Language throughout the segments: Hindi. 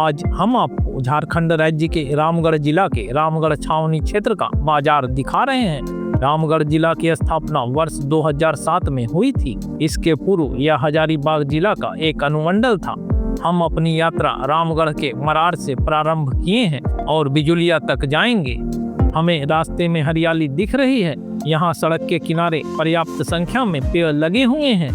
आज हम आपको झारखंड राज्य के रामगढ़ जिला के रामगढ़ छावनी क्षेत्र का बाजार दिखा रहे हैं। रामगढ़ जिला की स्थापना वर्ष 2007 में हुई थी। इसके पूर्व यह हजारीबाग जिला का एक अनुमंडल था। हम अपनी यात्रा रामगढ़ के मरार से प्रारंभ किए हैं और बिजुलिया तक जाएंगे। हमें रास्ते में हरियाली दिख रही है। यहाँ सड़क के किनारे पर्याप्त संख्या में पेड़ लगे हुए हैं।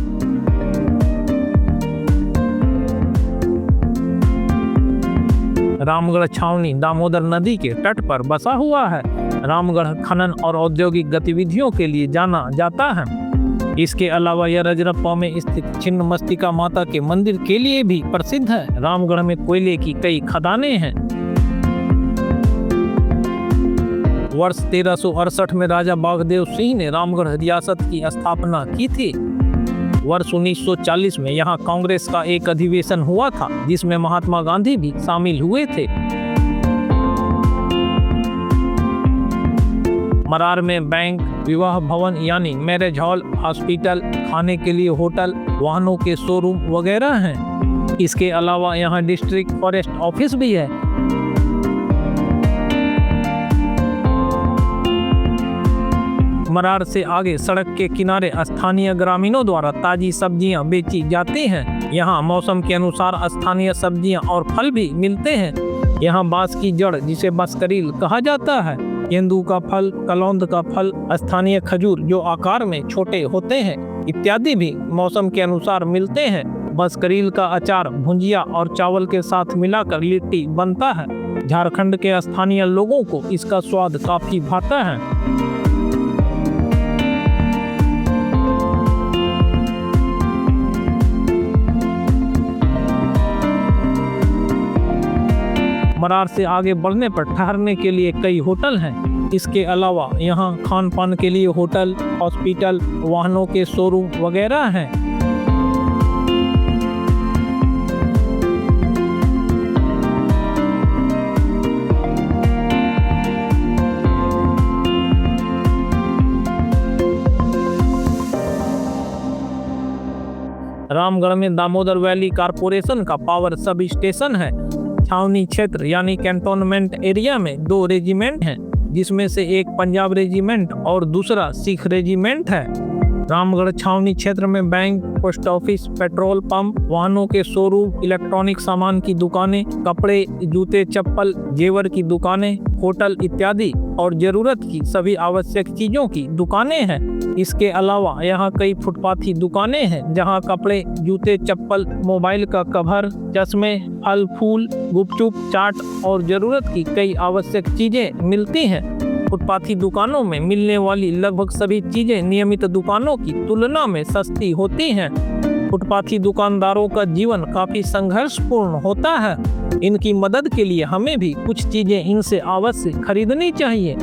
रामगढ़ छावनी दामोदर नदी के तट पर बसा हुआ है। रामगढ़ खनन और औद्योगिक गतिविधियों के लिए जाना जाता है। इसके अलावा यह रजरप्पा में स्थित छिन्नमस्तिका माता के मंदिर के लिए भी प्रसिद्ध है। रामगढ़ में कोयले की कई खदानें हैं। वर्ष 1368 में राजा बागदेव सिंह ने रामगढ़ रियासत की स्थापना की थी। वर्ष 1940 में यहाँ कांग्रेस का एक अधिवेशन हुआ था, जिसमें महात्मा गांधी भी शामिल हुए थे। मरार में बैंक, विवाह भवन यानी मैरिज हॉल, हॉस्पिटल, खाने के लिए होटल, वाहनों के शोरूम वगैरह हैं। इसके अलावा यहाँ डिस्ट्रिक्ट फॉरेस्ट ऑफिस भी है। मरार से आगे सड़क के किनारे स्थानीय ग्रामीणों द्वारा ताजी सब्जियां बेची जाती हैं। यहाँ मौसम के अनुसार स्थानीय सब्जियां और फल भी मिलते हैं। यहाँ बांस की जड़, जिसे बसकरील कहा जाता है, केंदू का फल, कलौंद का फल, स्थानीय खजूर जो आकार में छोटे होते हैं इत्यादि भी मौसम के अनुसार मिलते हैं। बसकरील का अचार भुंजिया और चावल के साथ मिलाकर लिट्टी बनता है। झारखंड के स्थानीय लोगों को इसका स्वाद काफी भाता है। मरार से आगे बढ़ने पर ठहरने के लिए कई होटल हैं। इसके अलावा यहाँ खान पान के लिए होटल, हॉस्पिटल, वाहनों के शोरूम वगैरह हैं। रामगढ़ में दामोदर वैली कारपोरेशन का पावर सब स्टेशन है। छावनी क्षेत्र यानी कैंटोनमेंट एरिया में 2 रेजिमेंट हैं, जिसमें से एक पंजाब रेजिमेंट और दूसरा सिख रेजिमेंट है। रामगढ़ छावनी क्षेत्र में bank, post office, petrol pump, वाहनों के शोरूम, इलेक्ट्रॉनिक सामान की दुकानें, कपड़े, जूते, चप्पल, जेवर की दुकानें, होटल इत्यादि और जरूरत की सभी आवश्यक चीजों की दुकानें हैं। इसके अलावा यहाँ कई फुटपाथी दुकानें हैं, जहाँ कपड़े, जूते, चप्पल, मोबाइल का कवर, चश्मे, फल फूल, गुपचुप, चाट और जरूरत की कई आवश्यक चीजें मिलती हैं। फुटपाथी दुकानों में मिलने वाली लगभग सभी चीजें नियमित दुकानों की तुलना में सस्ती होती हैं। फुटपाथी दुकानदारों का जीवन काफी संघर्षपूर्ण होता है। इनकी मदद के लिए हमें भी कुछ चीजें इनसे अवश्य खरीदनी चाहिए।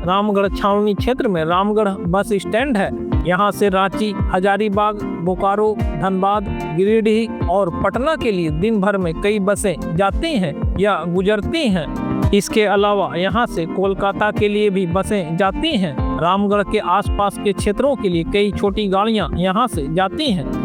रामगढ़ छावनी क्षेत्र में रामगढ़ बस स्टैंड है। यहाँ से रांची, हजारीबाग, बोकारो, धनबाद, गिरिडीह और पटना के लिए दिन भर में कई बसें जाती हैं या गुजरती हैं। इसके अलावा यहाँ से कोलकाता के लिए भी बसें जाती हैं। रामगढ़ के आसपास के क्षेत्रों के लिए कई छोटी गाड़ियाँ यहाँ से जाती हैं।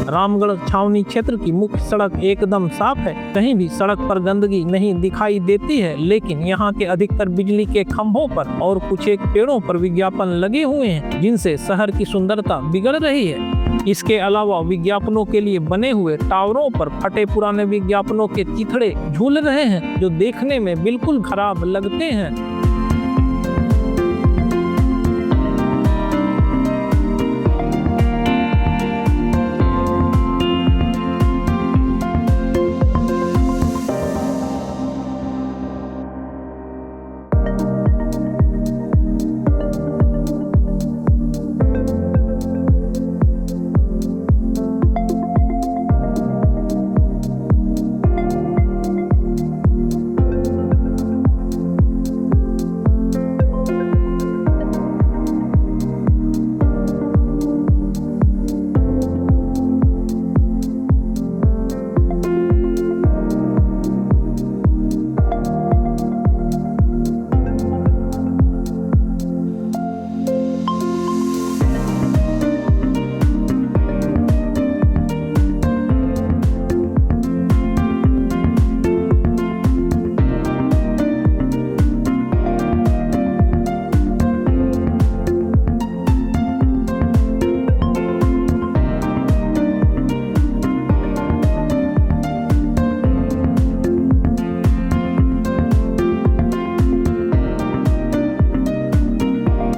रामगढ़ छावनी क्षेत्र की मुख्य सड़क एकदम साफ है। कहीं भी सड़क पर गंदगी नहीं दिखाई देती है, लेकिन यहाँ के अधिकतर बिजली के खंभों पर और कुछ एक पेड़ों पर विज्ञापन लगे हुए हैं, जिनसे शहर की सुंदरता बिगड़ रही है। इसके अलावा विज्ञापनों के लिए बने हुए टावरों पर फटे पुराने विज्ञापनों के चिथड़े झूल रहे हैं, जो देखने में बिल्कुल खराब लगते हैं।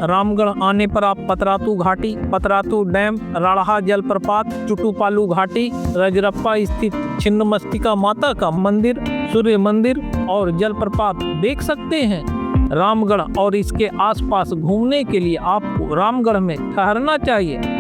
रामगढ़ आने पर आप पतरातू घाटी, पतरातू डैम, राढ़ा जलप्रपात, चुटुपालू घाटी, रजरप्पा स्थित छिन्नमस्तिका माता का मंदिर, सूर्य मंदिर और जलप्रपात देख सकते हैं। रामगढ़ और इसके आसपास घूमने के लिए आपको रामगढ़ में ठहरना चाहिए।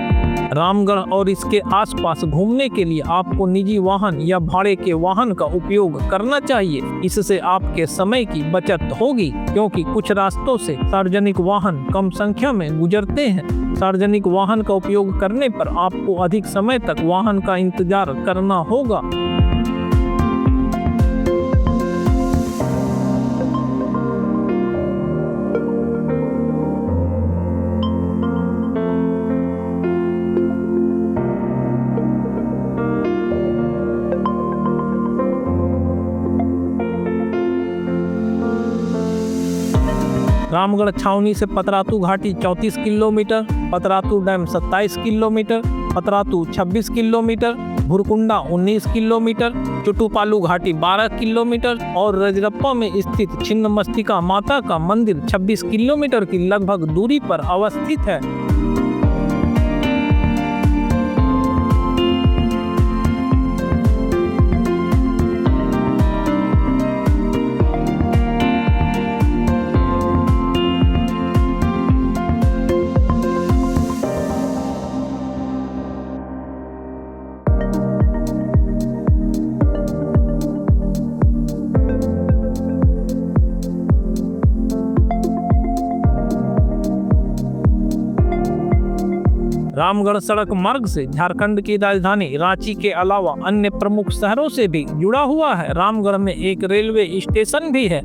रामगढ़ और इसके आसपास घूमने के लिए आपको निजी वाहन या भाड़े के वाहन का उपयोग करना चाहिए। इससे आपके समय की बचत होगी, क्योंकि कुछ रास्तों से सार्वजनिक वाहन कम संख्या में गुजरते हैं। सार्वजनिक वाहन का उपयोग करने पर आपको अधिक समय तक वाहन का इंतजार करना होगा। रामगढ़ छावनी से पतरातू घाटी 34 kilometre, Patratu dam 27 kilometre, Patratu 26 kilometre, Bhurkunda 19 kilometre, Chutupalu घाटी 12 किलोमीटर और रजरप्पा में स्थित छिन्नमस्तिका माता का मंदिर 26 किलोमीटर की लगभग दूरी पर अवस्थित है। रामगढ़ सड़क मार्ग से झारखंड की राजधानी रांची के अलावा अन्य प्रमुख शहरों से भी जुड़ा हुआ है। रामगढ़ में एक रेलवे स्टेशन भी है।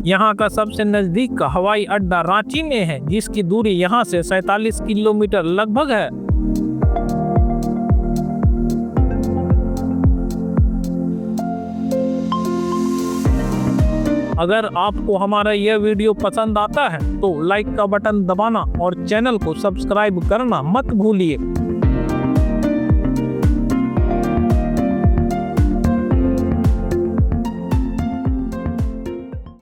यहाँ का सबसे नजदीक का हवाई अड्डा रांची में है, जिसकी दूरी यहाँ से 47 किलोमीटर लगभग है। अगर आपको हमारा यह वीडियो पसंद आता है तो लाइक का बटन दबाना और चैनल को सब्सक्राइब करना मत भूलिए।